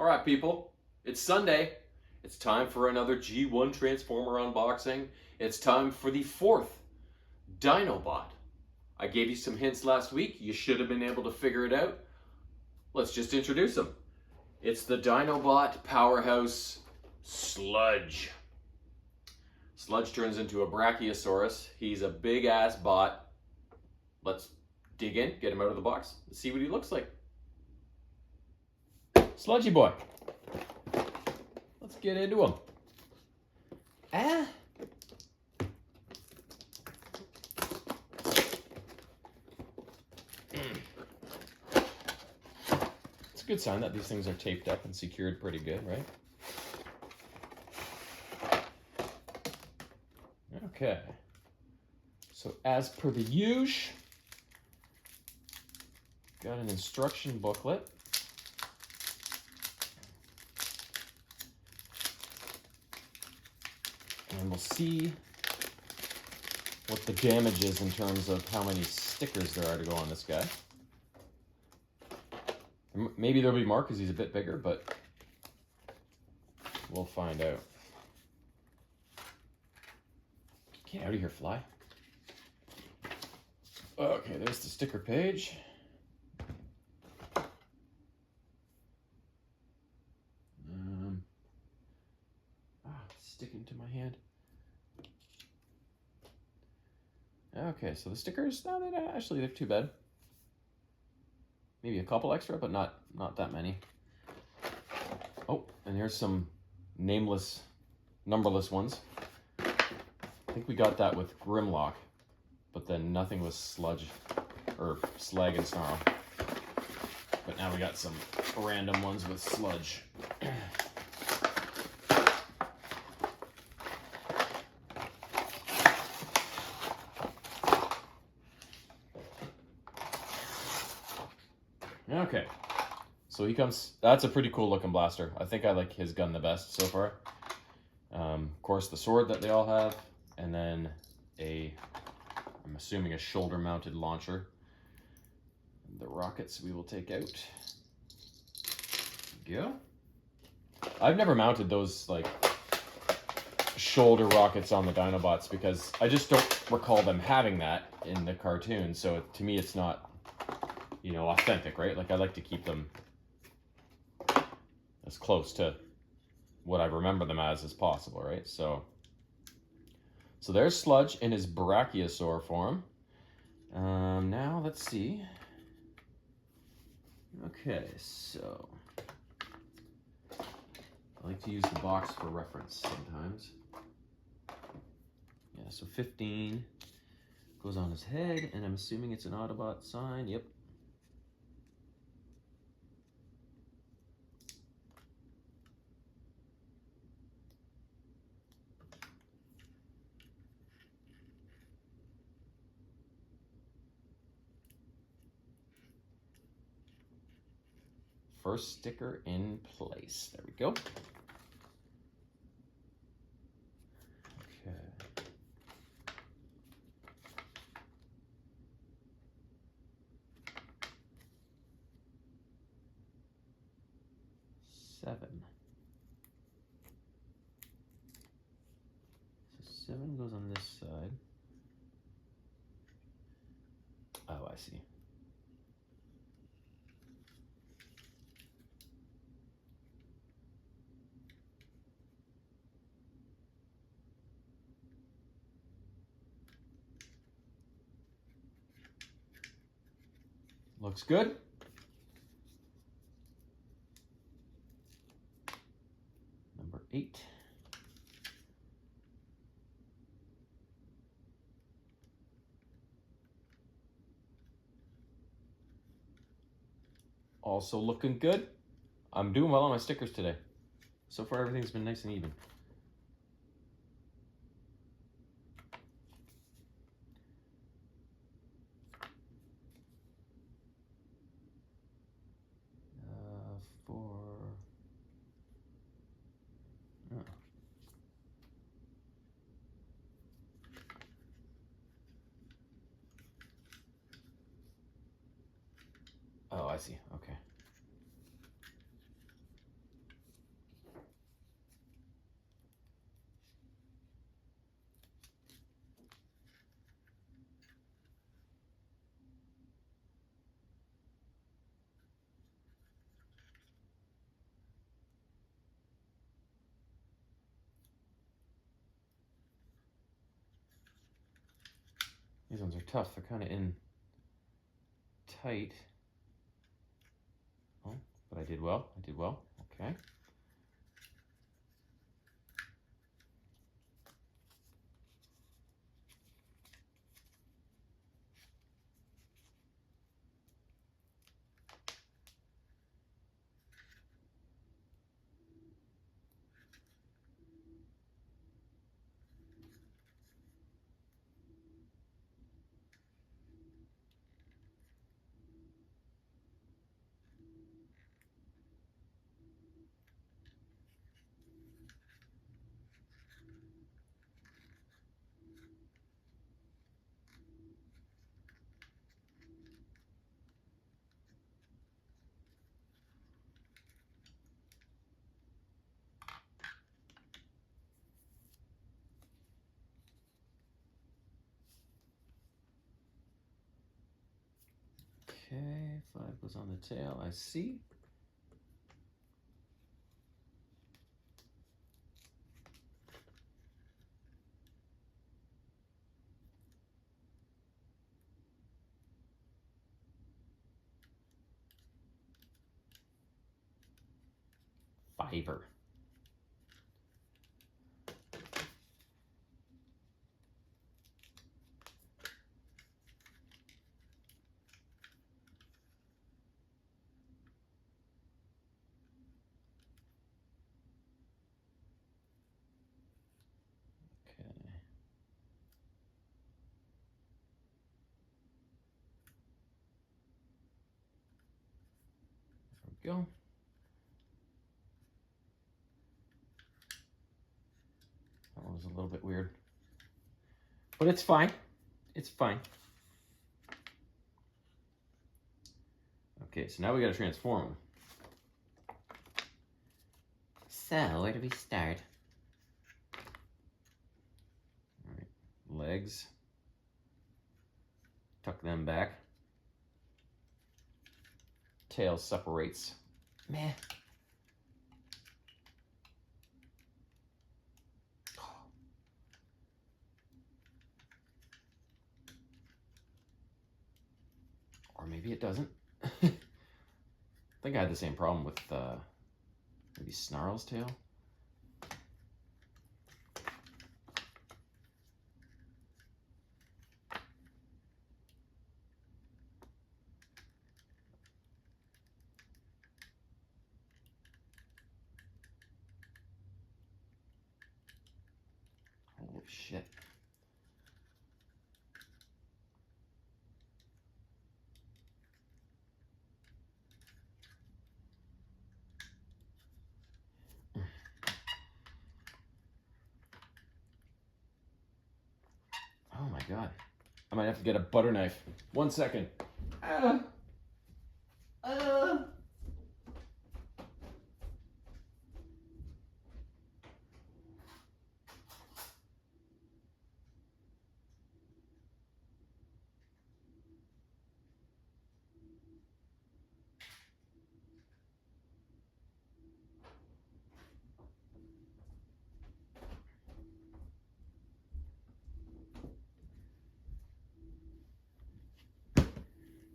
All right, people, it's Sunday. It's time for another G1 Transformer unboxing. It's time for the fourth Dinobot. I gave you some hints last week. You should have been able to figure it out. Let's just introduce him. It's the Dinobot powerhouse Sludge. Sludge turns into a Brachiosaurus. He's a big ass bot. Let's dig in, get him out of the box, and see what he looks like. Sludgy boy. Let's get into him. It's a good sign that these things are taped up and secured pretty good, right? Okay. So as per the usual, got an instruction booklet. And we'll see what the damage is in terms of how many stickers there are to go on this guy. Maybe there'll be more because he's a bit bigger, but we'll find out. Get out of here, fly. Okay, there's the sticker page. It's sticking to my hand. Okay, so the stickers, no, they're not, actually, they're too bad. Maybe a couple extra, but not that many. Oh, and here's some nameless, numberless ones. I think we got that with Grimlock, but then nothing was Sludge, or Slag and Snarl. But now we got some random ones with Sludge. Okay, so he comes, that's a pretty cool looking blaster. I think I like his gun the best so far. Of course, the sword that they all have, and then I'm assuming a shoulder mounted launcher. The rockets we will take out. There we go. I've never mounted those like shoulder rockets on the Dinobots because I just don't recall them having that in the cartoon. So to me, it's not, you know, authentic, right? Like I like to keep them as close to what I remember them as possible, right? So there's Sludge in his Brachiosaur form. Now let's see. Okay, so I like to use the box for reference sometimes. Yeah, so 15 goes on his head, and I'm assuming it's an Autobot sign. Yep. First sticker in place. There we go. Okay. Seven. So 7 goes on this side. Oh, I see. Looks good. Number 8. Also looking good. I'm doing well on my stickers today. So far everything's been nice and even. Oh, I see. Okay. These ones are tough. They're kind of in tight. Oh, but I did well. I did well. Okay. Okay, 5 goes on the tail. I see. Fiver. Okay. There we go. That one was a little bit weird. But it's fine. It's fine. Okay, so now we gotta transform them. So, where do we start? All right, legs. Tuck them back. Tail separates. Meh. Or maybe it doesn't. I think I had the same problem with maybe Snarl's tail. Holy shit. Oh my god. I might have to get a butter knife. 1 second.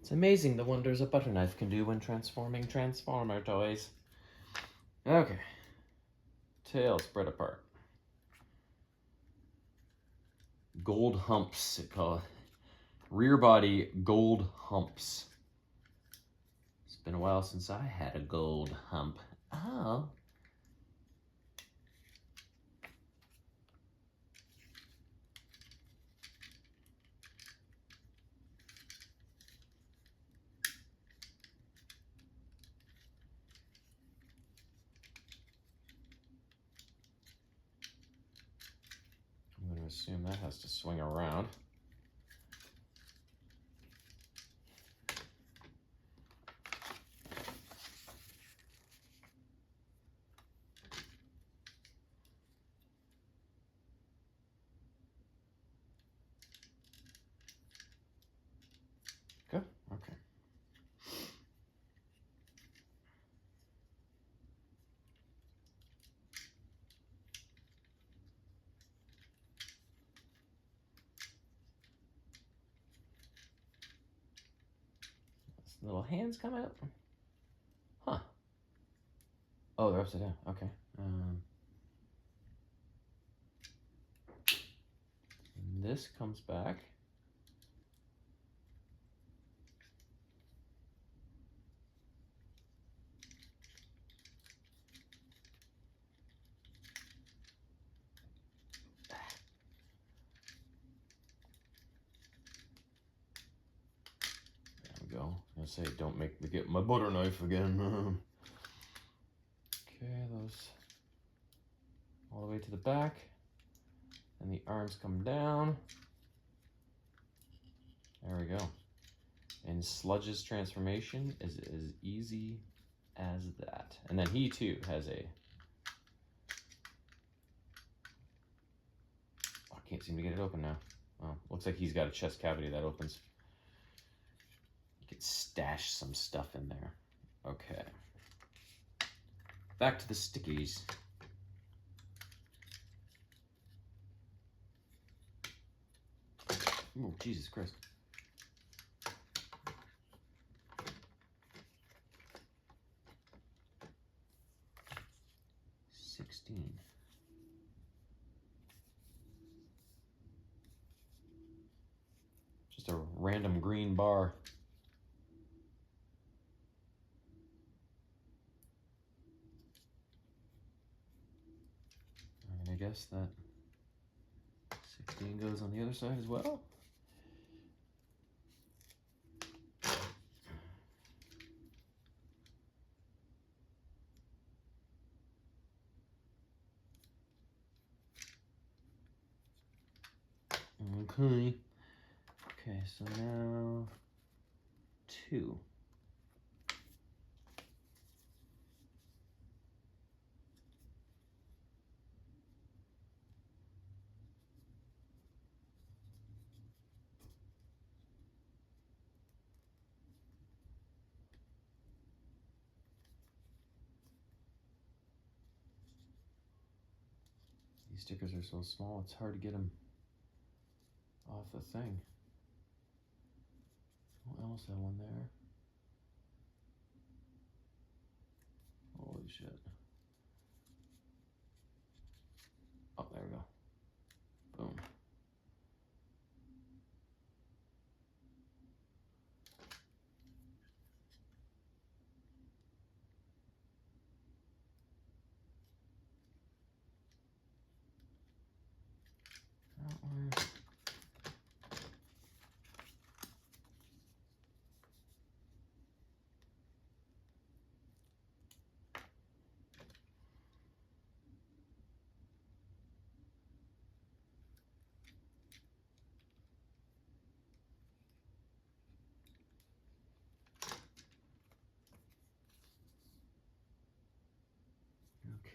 It's amazing the wonders a butter knife can do when transforming Transformer toys. Okay. Tail spread apart. Gold humps, it called. Rear body gold humps. It's been a while since I had a gold hump. Oh. I'm going to assume that has to swing around. Good. Okay. Little hands come out. Huh. Oh, they're upside down. Okay. This comes back. Go. I'll say, don't make me get my butter knife again. Okay, those all the way to the back. And the arms come down. There we go. And Sludge's transformation is as easy as that. And then he too has a... Oh, I can't seem to get it open now. Oh, looks like he's got a chest cavity that opens. You could stash some stuff in there. Okay. Back to the stickies. Oh, Jesus Christ. Just a random green bar. And I guess that 16 goes on the other side as well. Okay. Okay, so now 2. These stickers are so small, it's hard to get them off the thing. I almost have one there. Holy shit. Oh, there we go. Boom. That one.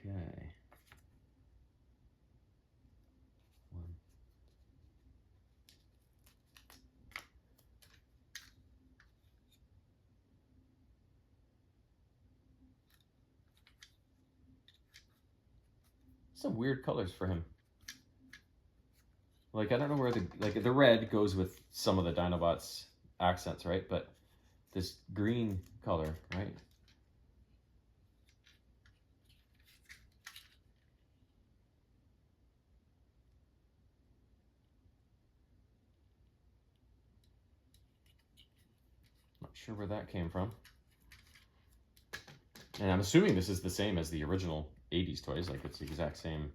Okay. One. Some weird colors for him. Like, I don't know where the red goes with some of the Dinobot's accents, right? But this green color, right? Not sure where that came from. And I'm assuming this is the same as the original 80s toys, like it's the exact same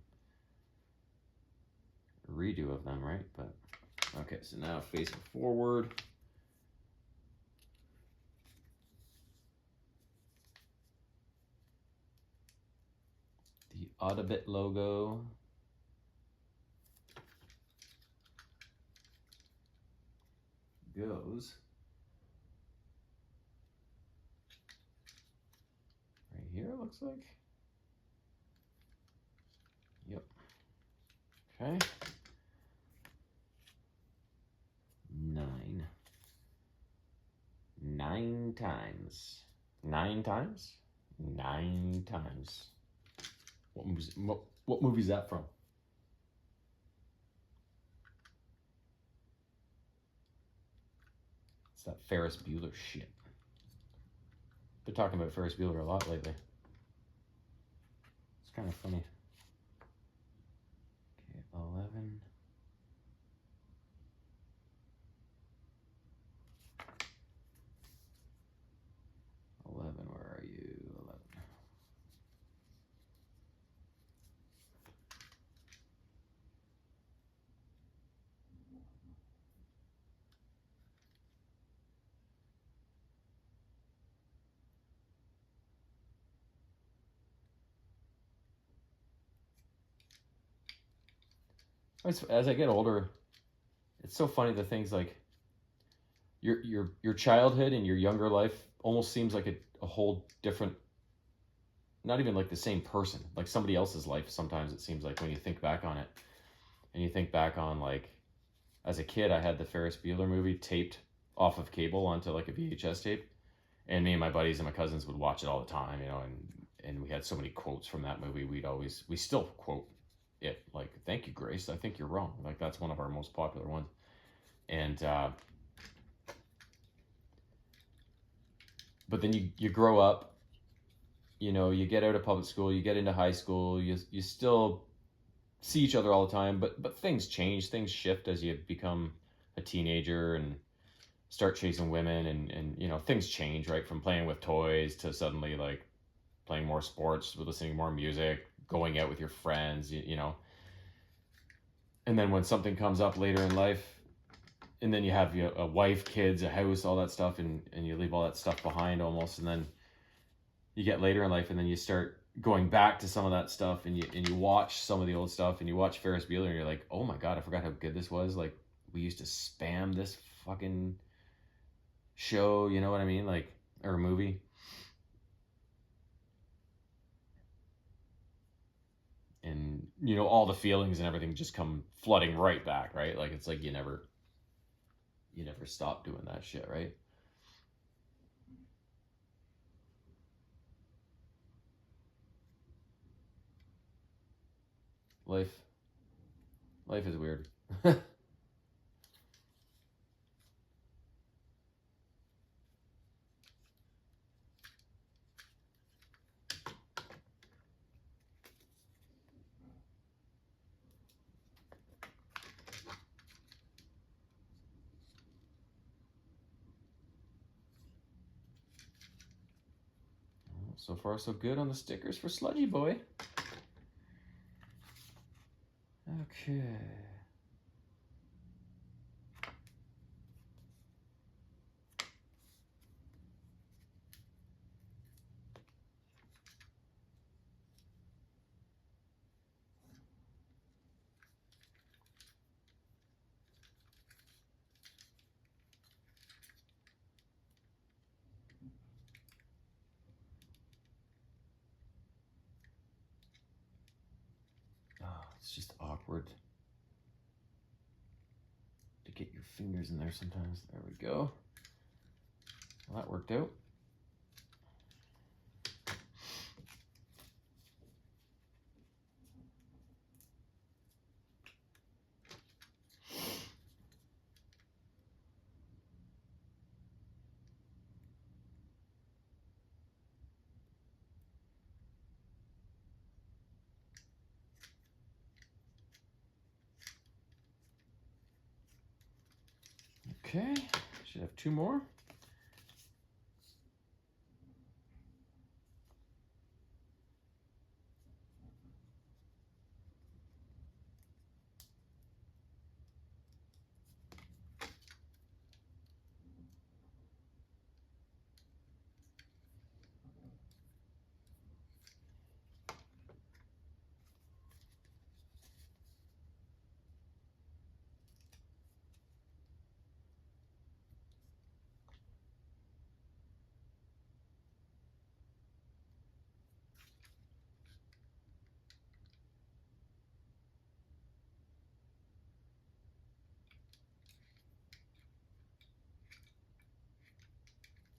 redo of them, right? But okay, so now facing forward. The Autobit logo. Goes right here, it looks like. Yep. Okay. 9. 9 times. 9 times? 9 times. What movie is that from? It's that Ferris Bueller shit. Been talking about Ferris Bueller a lot lately. It's kind of funny. Okay, 11. Where are you? 11. As I get older, it's so funny the things like your childhood and your younger life almost seems like a whole different, not even like the same person, like somebody else's life. Sometimes it seems like when you think back on it, and you think back on like as a kid, I had the Ferris Bueller movie taped off of cable onto like a VHS tape, and me and my buddies and my cousins would watch it all the time, you know, and we had so many quotes from that movie. We still quote it, like, "Thank you, Grace, I think you're wrong." Like, that's one of our most popular ones. And but then you grow up, you know, you get out of public school, you get into high school, you still see each other all the time, but things change, things shift as you become a teenager and start chasing women, and you know, things change, right? From playing with toys to suddenly like playing more sports, listening to more music, going out with your friends, you know. And then when something comes up later in life, and then you have a wife, kids, a house, all that stuff, and you leave all that stuff behind almost, and then you get later in life, and then you start going back to some of that stuff, and you watch some of the old stuff, and you watch Ferris Bueller, and you're like, oh my god, I forgot how good this was. Like, we used to spam this fucking show, you know what I mean? Like, or a movie. And you know, all the feelings and everything just come flooding right back, right? Like, it's like you never stop doing that shit, right? Life is weird. So far so good on the stickers for Sludgy Boy. Okay. Oh, it's just awkward to get your fingers in there sometimes. There we go. Well, that worked out. Okay, should have two more.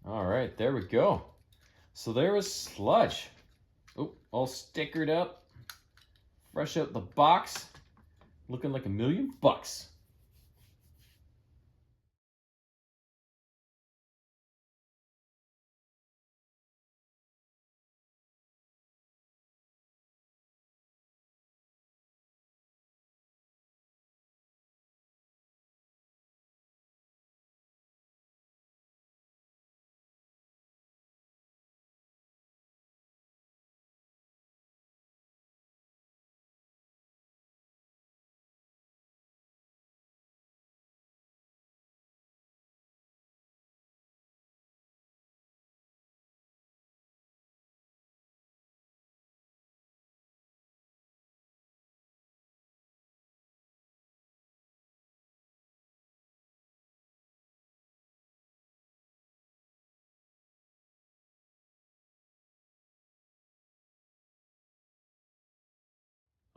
All right, there we go. So there is Sludge. Oh, all stickered up, fresh out the box, looking like $1,000,000.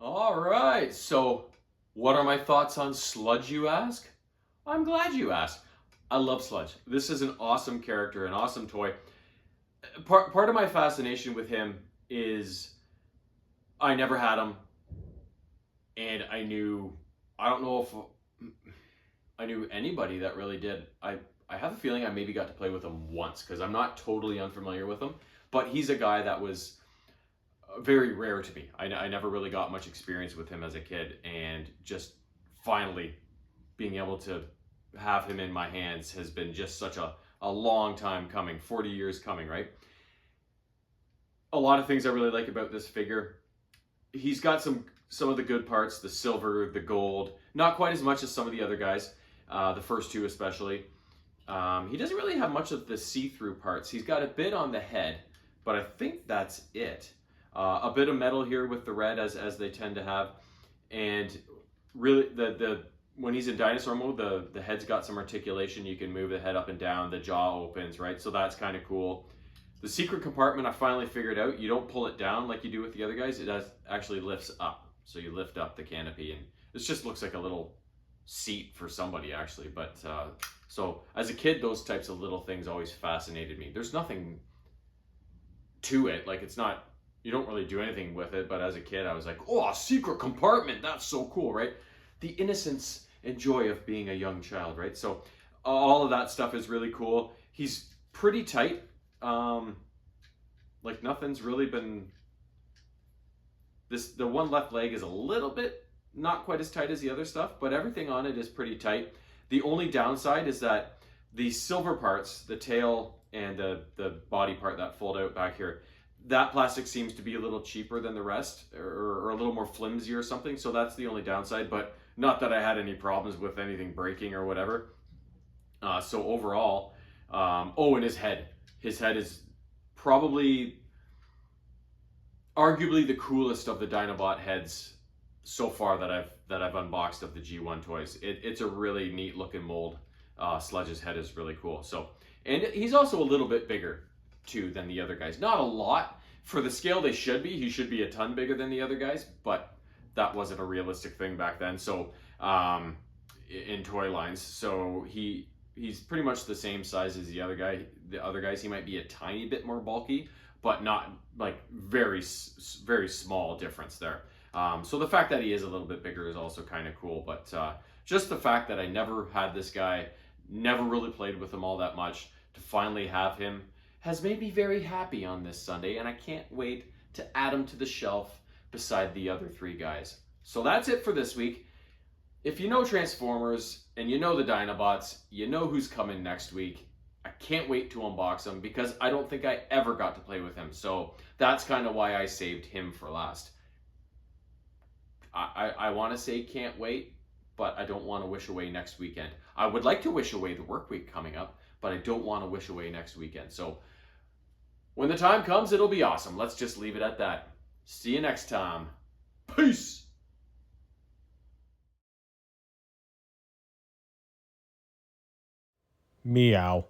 All right, so what are my thoughts on Sludge, you ask? I'm glad you asked. I love Sludge. This is an awesome character, an awesome toy. Part of my fascination with him is I never had him, and I don't know if I knew anybody that really did. I have a feeling I maybe got to play with him once because I'm not totally unfamiliar with him, but he's a guy that was very rare to me. I never really got much experience with him as a kid, and just finally being able to have him in my hands has been just such a long time coming, 40 years coming, right? A lot of things I really like about this figure. He's got some of the good parts, the silver, the gold, not quite as much as some of the other guys, the first two especially. He doesn't really have much of the see-through parts. He's got a bit on the head, but I think that's it. A bit of metal here with the red, as they tend to have, and really the when he's in dinosaur mode, the head's got some articulation. You can move the head up and down. The jaw opens, right? So that's kind of cool. The secret compartment I finally figured out. You don't pull it down like you do with the other guys. It actually lifts up. So you lift up the canopy, and this just looks like a little seat for somebody actually. But so as a kid, those types of little things always fascinated me. There's nothing to it. Like, it's not, you don't really do anything with it. But as a kid, I was like, oh, a secret compartment. That's so cool, right? The innocence and joy of being a young child, right? So all of that stuff is really cool. He's pretty tight. Like, nothing's really been the one left leg is a little bit not quite as tight as the other stuff, but everything on it is pretty tight. The only downside is that the silver parts, the tail and the body part that fold out back here, that plastic seems to be a little cheaper than the rest, or a little more flimsy or something. So that's the only downside, but not that I had any problems with anything breaking or whatever. So overall, oh, and his head. His head is probably arguably the coolest of the Dinobot heads so far that I've unboxed of the G1 toys. It's a really neat looking mold. Sludge's head is really cool. So, and he's also a little bit bigger too than the other guys. Not a lot for the scale they should be. He should be a ton bigger than the other guys, but that wasn't a realistic thing back then. So in toy lines, so he's pretty much the same size as the other guy. The other guys, he might be a tiny bit more bulky, but not like very small difference there. So the fact that he is a little bit bigger is also kind of cool. But just the fact that I never had this guy, never really played with him all that much, to finally have him has made me very happy on this Sunday, and I can't wait to add him to the shelf beside the other three guys. So that's it for this week. If you know Transformers and you know the Dinobots, you know who's coming next week. I can't wait to unbox him because I don't think I ever got to play with him. So that's kind of why I saved him for last. I want to say can't wait, but I don't want to wish away next weekend. I would like to wish away the work week coming up, but I don't want to wish away next weekend. So when the time comes, it'll be awesome. Let's just leave it at that. See you next time. Peace. Meow.